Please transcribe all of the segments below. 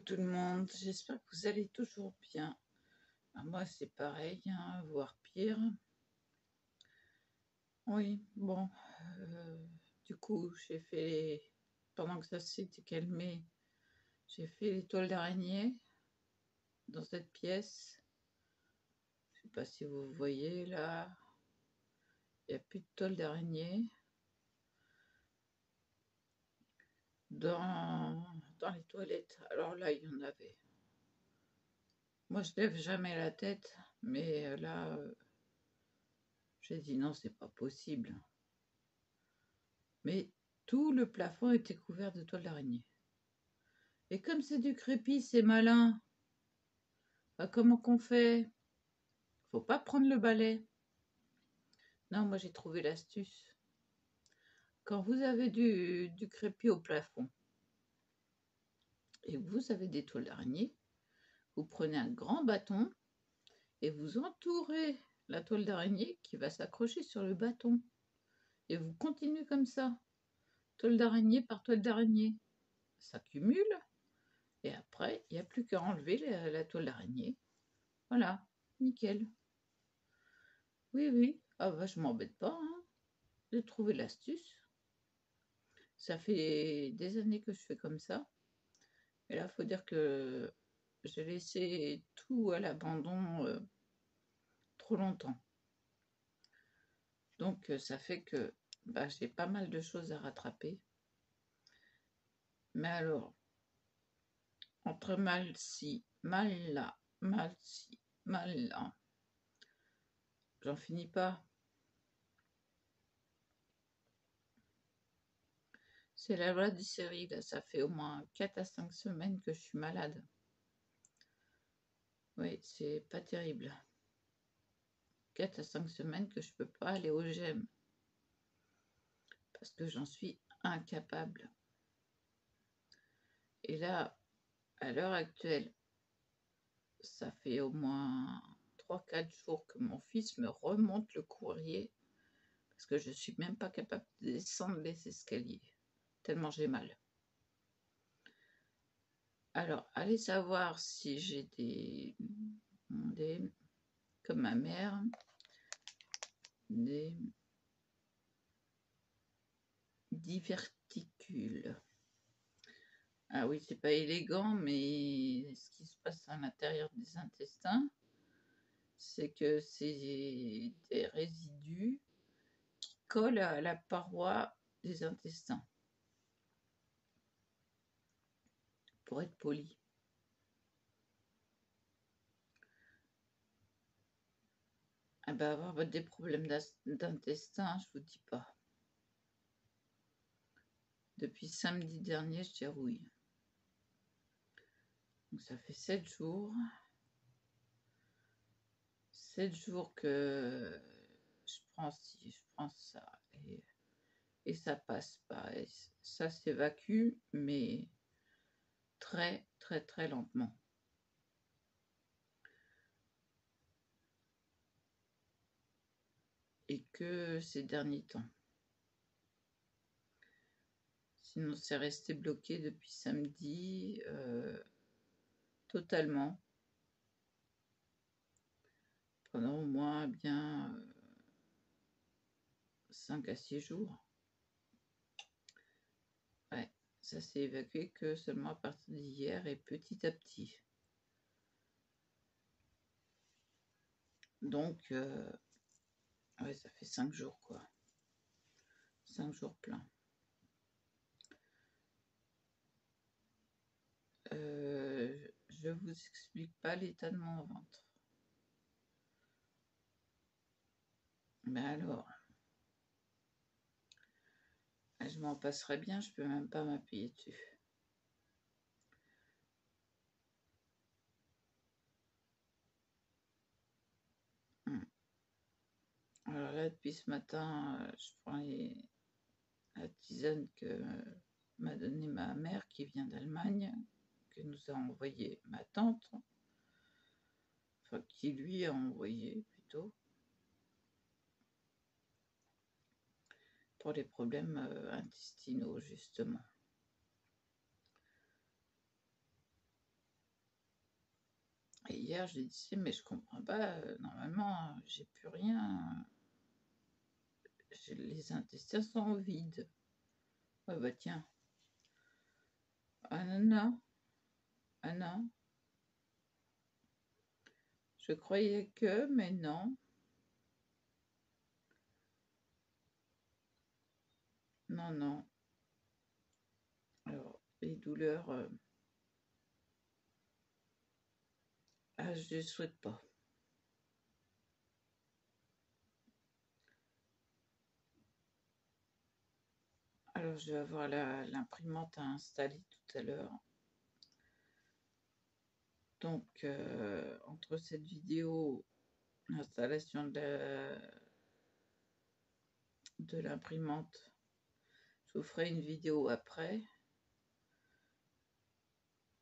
tout le monde, j'espère que vous allez toujours bien. Moi, c'est pareil, hein, voire pire. Oui, bon, euh, du coup, pendant que ça s'était calmé, j'ai fait les toiles d'araignée dans cette pièce. Je sais pas si vous voyez là, il n'y a plus de toiles d'araignée. Dans les toilettes, alors là, il y en avait. Moi, je lève jamais la tête, mais là, j'ai dit non, c'est pas possible. Mais tout le plafond était couvert de toiles d'araignée. Et comme c'est du crépi, c'est malin. Bah, comment qu'on fait? Faut pas prendre le balai. Non, moi j'ai trouvé l'astuce. Quand vous avez du crépi au plafond et vous avez des toiles d'araignée, vous prenez un grand bâton et vous entourez la toile d'araignée qui va s'accrocher sur le bâton. Et vous continuez comme ça, toile d'araignée par toile d'araignée. Ça cumule et après, il n'y a plus qu'à enlever la toile d'araignée. Voilà, nickel. Oui, oui. Ah bah je m'embête pas, hein. J'ai trouvé l'astuce. Ça fait des années que je fais comme ça. Et là, faut dire que j'ai laissé tout à l'abandon trop longtemps. Donc ça fait que j'ai pas mal de choses à rattraper. Mais alors, entre mal ci, mal là, mal ci, mal là, j'en finis pas. C'est la loi du série, là, ça fait au moins 4 à 5 semaines que je suis malade. Oui, c'est pas terrible. 4 à 5 semaines que je peux pas aller au gym. Parce que j'en suis incapable. Et là, à l'heure actuelle, ça fait au moins 3-4 jours que mon fils me remonte le courrier parce que je ne suis même pas capable de descendre les escaliers, tellement j'ai mal. Alors, allez savoir si j'ai comme ma mère, des diverticules. Ah oui, c'est pas élégant, mais ce qui se passe à l'intérieur des intestins, c'est que c'est des résidus qui collent à la paroi des intestins, pour être poli. Ah bah avoir des problèmes d'intestin, je vous dis pas. Depuis samedi dernier, je dérouille. Donc ça fait 7 jours. 7 jours que je prends ci, je prends ça. Et ça passe pas. Et ça s'évacue, mais très, très, très lentement. Et que ces derniers temps. Sinon, c'est resté bloqué depuis samedi, totalement. Pendant au moins bien 5 à 6 jours. Ouais, ça s'est évacué que seulement à partir d'hier et petit à petit. Donc, ouais, ça fait 5 jours, quoi. 5 jours pleins. Je vous explique pas l'état de mon ventre. Mais alors, je m'en passerais bien, je peux même pas m'appuyer dessus. Alors là, depuis ce matin, je prends la tisane que m'a donnée ma mère qui vient d'Allemagne, que nous a envoyé ma tante, enfin qui lui a envoyé plutôt, pour les problèmes intestinaux justement. Et hier, j'ai dit, mais je comprends pas, normalement, j'ai plus rien, les intestins sont vides. Ouais, bah tiens. Ah non, non, ah non. Je croyais que, mais non. Non, non. Alors, les douleurs, ah, je ne souhaite pas. Alors, je vais avoir l'imprimante à installer tout à l'heure. Donc, entre cette vidéo, l'installation de l'imprimante, je vous ferai une vidéo après.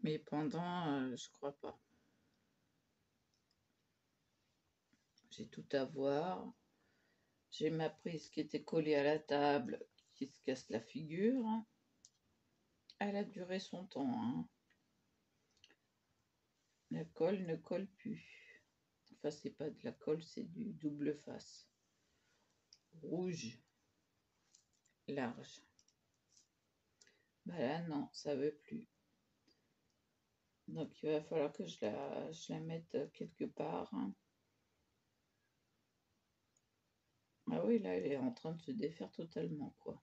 Mais pendant, je crois pas. J'ai tout à voir. J'ai ma prise qui était collée à la table, qui se casse la figure. Elle a duré son temps, hein. La colle ne colle plus. Enfin, c'est pas de la colle, c'est du double face. Rouge. Large. Bah là, non, ça veut plus. Donc, il va falloir que je la mette quelque part. Ah oui, là, elle est en train de se défaire totalement, quoi.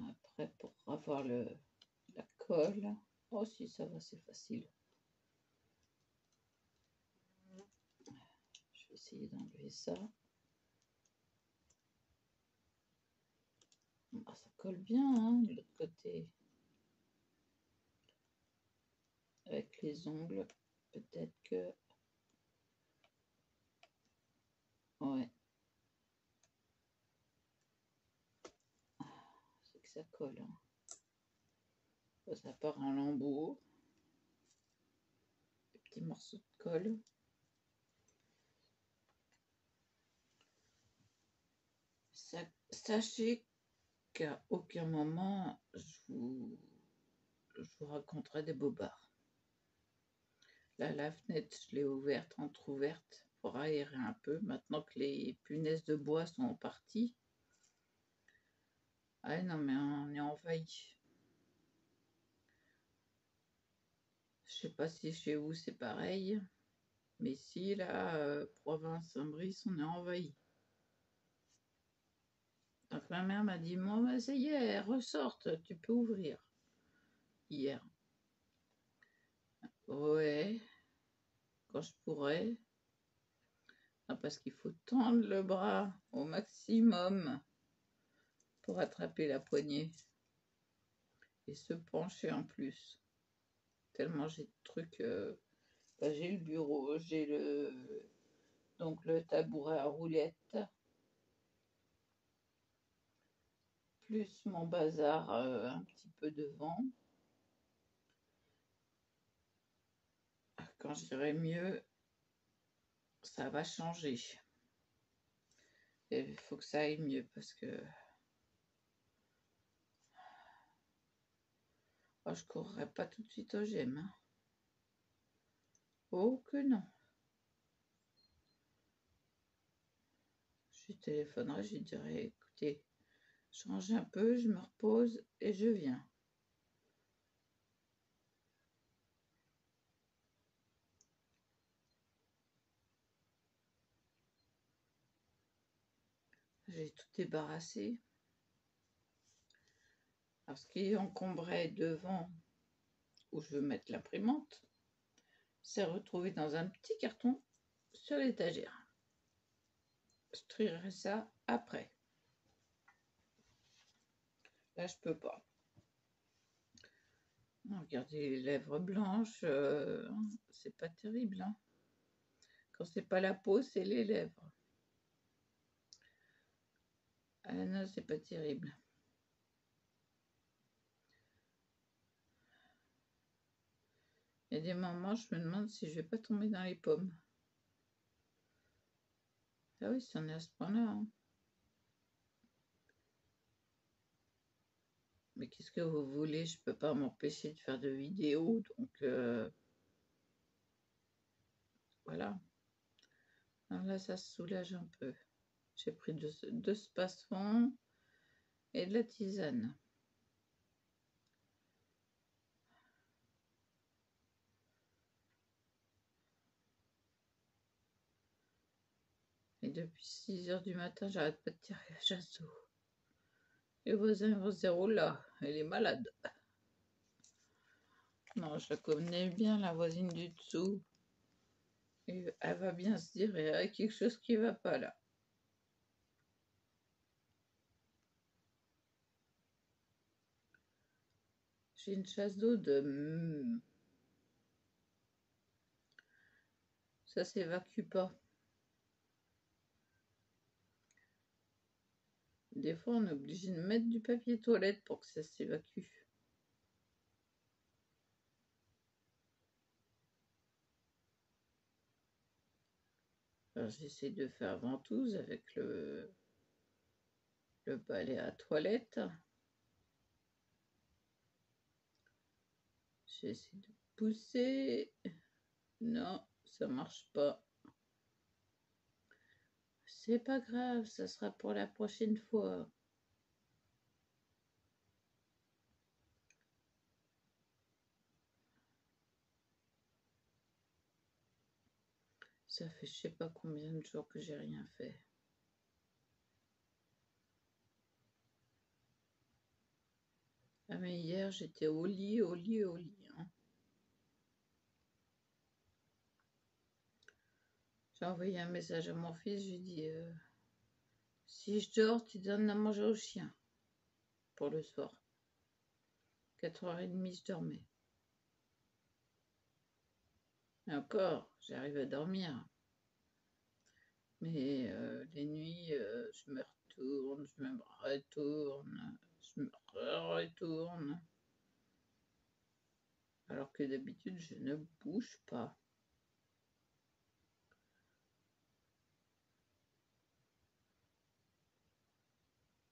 Après, pour avoir la colle. Oh, si, ça va, c'est facile. Je vais essayer d'enlever ça. Ah, ça colle bien, hein, de l'autre côté. Avec les ongles, peut-être que... Ouais. C'est que ça colle, hein. Ça part en lambeaux. Des petits morceaux de colle. Sachez qu'à aucun moment je vous raconterai des bobards. Là, la fenêtre, je l'ai ouverte, entrouverte pour aérer un peu. Maintenant que les punaises de bois sont parties. Ah non, mais on est envahi. Je sais pas si chez vous c'est pareil, mais ici, là, province Saint-Brice, on est envahi. Donc ma mère m'a dit, bon, bah, ça y est, ressorte, tu peux ouvrir. Hier. Ouais, quand je pourrais. Non, parce qu'il faut tendre le bras au maximum pour attraper la poignée. Et se pencher en plus. Tellement j'ai de trucs. Bah, j'ai le bureau, j'ai donc le tabouret à roulettes. Plus mon bazar un petit peu devant. Quand j'irai mieux, ça va changer. Et il faut que ça aille mieux parce que oh, je courrai pas tout de suite au GEM. Hein. Oh que non. Je téléphonerai, je dirai écoutez, change un peu, je me repose et je viens. J'ai tout débarrassé. Alors, ce qui encombrait devant où je veux mettre l'imprimante, c'est retrouvé dans un petit carton sur l'étagère. Je trierai ça après. Là, je peux pas. Regardez les lèvres blanches, c'est pas terrible. Hein. Quand c'est pas la peau, c'est les lèvres. Ah non, c'est pas terrible. Il y a des moments, je me demande si je vais pas tomber dans les pommes. Ah oui, c'en est à ce point-là. Hein. Mais qu'est-ce que vous voulez? Je peux pas m'empêcher de faire de vidéos, donc voilà. Alors là, ça se soulage un peu. J'ai pris deux spasfons et de la tisane. Et depuis 6 heures du matin, j'arrête pas de tirer la chasse d'eau. Les voisins vont se dire, oh là, elle est malade. Non, je la connais bien, la voisine du dessous. Et elle va bien se dire, il y a quelque chose qui va pas là. J'ai une chasse d'eau de... Ça s'évacue pas. Des fois, on est obligé de mettre du papier toilette pour que ça s'évacue. Alors, j'essaie de faire ventouse avec le balai à toilette. J'essaie de pousser. Non, ça marche pas. C'est pas grave, ça sera pour la prochaine fois. Ça fait je sais pas combien de jours que j'ai rien fait. Ah mais hier j'étais au lit. Hein. J'ai envoyé un message à mon fils, j'ai dit si je dors, tu donnes à manger au chien pour le soir. 4h30 je dormais. Et encore, j'arrive à dormir. Mais les nuits, je me retourne, je me retourne, je me retourne. Alors que d'habitude, je ne bouge pas.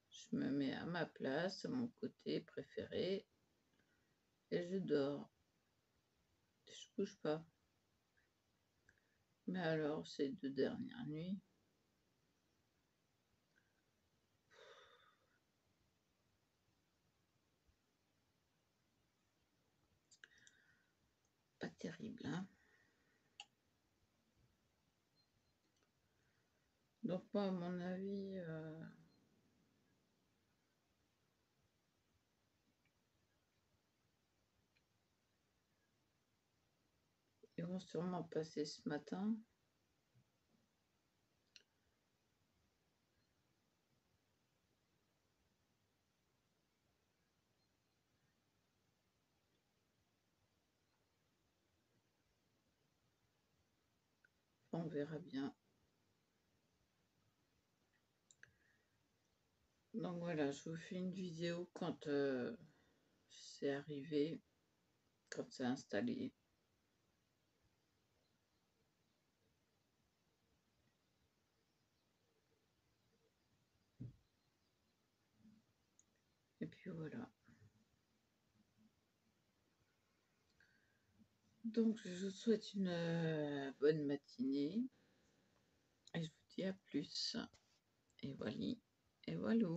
Je me mets à ma place, à mon côté préféré, et je dors. Je bouge pas. Mais alors, ces 2 dernières nuits, pas terrible, hein. Donc moi, à mon avis, ils vont sûrement passer ce matin. On verra bien. Donc voilà, je vous fais une vidéo quand c'est arrivé, quand c'est installé. Et puis voilà. Donc je vous souhaite une bonne matinée. Et je vous dis à plus. Et voilà. Et voilà.